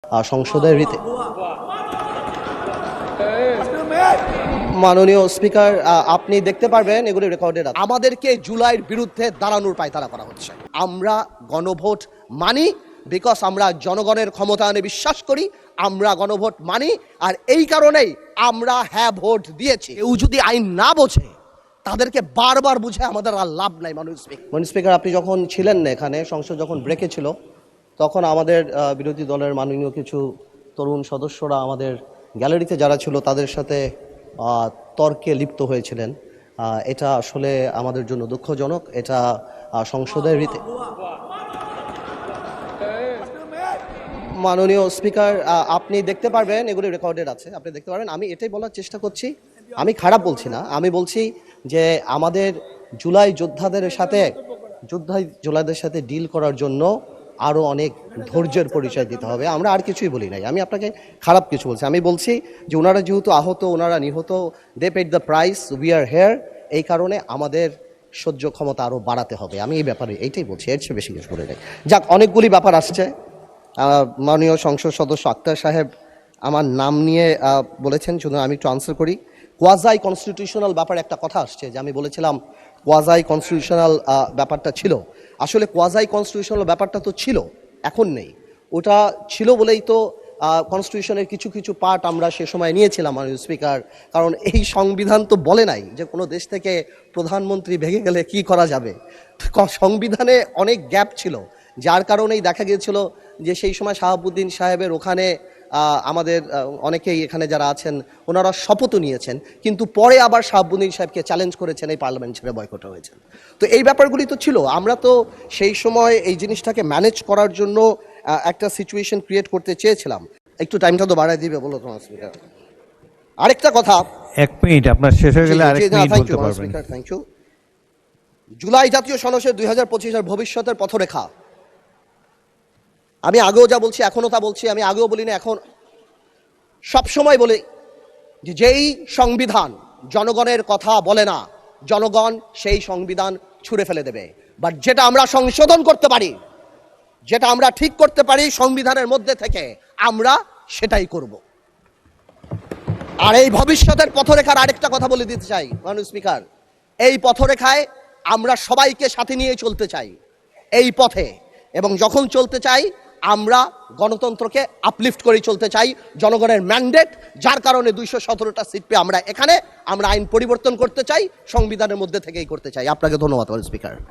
সংসদের রীতি। মাননীয় স্পিকার, আপনি দেখতে পারবেন এগুলি রেকর্ডেড আছে। আমাদেরকে জুলাইয়ের বিরুদ্ধে দাঁড়ানোর পায়তারা করা হচ্ছে। আমরা গণভোট মানি, বিকজ আমরা জনগণের ক্ষমতায়নে বিশ্বাস করি, আমরা গণভোট মানি, আর এই কারণেই আমরা হ্যাঁ ভোট দিয়েছি। কেউ যদি আইন না বোঝে তাদেরকে বারবার বুঝে আমাদের আর লাভ নাই। মাননীয় স্পিকার, আপনি যখন ছিলেন না এখানে, সংসদ যখন ব্রেকে ছিল, তখন আমাদের বিরোধী দলের মাননীয় কিছু তরুণ সদস্যরা আমাদের গ্যালারিতে যারা ছিল তাদের সাথে তর্কে লিপ্ত হয়েছিলেন। এটা আসলে আমাদের জন্য দুঃখজনক। এটা সংসদের রীতি। মাননীয় স্পিকার, আপনি দেখতে পারবেন এগুলি রেকর্ডেড আছে, আপনি দেখতে পারবেন। আমি এটাই বলার চেষ্টা করছি, আমি খারাপ বলছি না, আমি বলছি যে আমাদের জুলাই যোদ্ধাদের সাথে ডিল করার জন্য আরও অনেক ধৈর্যের পরিচয় দিতে হবে। আমরা আর কিছুই বলি নাই, আমি আপনাকে খারাপ কিছু বলছি। আমি বলছি যে ওনারা যেহেতু আহত, ওনারা নিহত, they paid the price, we are here, এই কারণে আমাদের সহ্য ক্ষমতা আরও বাড়াতে হবে। আমি এই ব্যাপারে এইটাই বলছি, এর চেয়ে বেশি কিছু বলে নাই। যাক, অনেকগুলি ব্যাপার আসছে। মাননীয় সংসদ সদস্য আক্তার সাহেব আমার নাম নিয়ে বলেছেন, শুধু আমি একটু আনসার করি। কোয়াজাই কনস্টিটিউশনাল ব্যাপারে একটা কথা আসছে, যে আমি বলেছিলাম কোয়াজাই কনস্টিটিউশনাল ব্যাপারটা ছিল। আসলে কোয়াজাই কনস্টিটিউশনাল ব্যাপারটা তো ছিল, এখন নেই। ওটা ছিল বলেই তো কনস্টিটিউশনের কিছু কিছু পার্ট আমরা সে সময় নিয়েছিলাম মাননীয় স্পিকার। কারণ এই সংবিধান তো বলে নাই যে কোনো দেশ থেকে প্রধানমন্ত্রী ভেঙে গেলে কি করা যাবে। সংবিধানে অনেক গ্যাপ ছিল, যার কারণেই দেখা গিয়েছিল যে সেই সময় শাহাবুদ্দিন সাহেবের ওখানে আমাদের অনেকেই এখানে যারা আছেন ওনারা শপথও নিয়েছেন, কিন্তু পরে আবার শাহাবুদ্দিন সাহেবকে চ্যালেঞ্জ করেছেন, এই পার্লামেন্ট ছেড়ে বয়কট হয়েছেন। তো এই ব্যাপারগুলি তো ছিল। আমরা তো সেই সময় এই জিনিসটাকে ম্যানেজ করার জন্য একটা সিচুয়েশন ক্রিয়েট করতে চেয়েছিলাম। একটু টাইমটা তো বাড়ায় দিবে বলো তোমার স্পিকার। আরেকটা কথা, 1 মিনিট আপনার শেষ হয়ে গেলে আরেক মিনিট বলতে পারবেন। Thank you. জুলাই জাতীয় সনদের 2025-এর ভবিষ্যতের পথরেখা, আমি আগেও যা বলছি এখনও তা বলছি, আমি আগেও বলি না, এখন সবসময় বলি যে যেই সংবিধান জনগণের কথা বলে না, জনগণ সেই সংবিধান ছুঁড়ে ফেলে দেবে। বাট যেটা আমরা সংশোধন করতে পারি, যেটা আমরা ঠিক করতে পারি সংবিধানের মধ্যে থেকে, আমরা সেটাই করব। আর এই ভবিষ্যতের পথরেখার আরেকটা কথা বলে দিতে চাই মাননীয় স্পিকার, এই পথরেখায় আমরা সবাইকে সাথে নিয়ে চলতে চাই এই পথে, এবং যখন চলতে চাই আমরা গণতন্ত্রকে আপলিফট করে চলতে চাই। জনগণের ম্যান্ডেট, যার কারণে 217টা সিট পেয়ে আমরা এখানে, আমরা আইন পরিবর্তন করতে চাই, সংবিধানের মধ্যে থেকেই করতে চাই। আপনাকে ধন্যবাদ স্পিকার।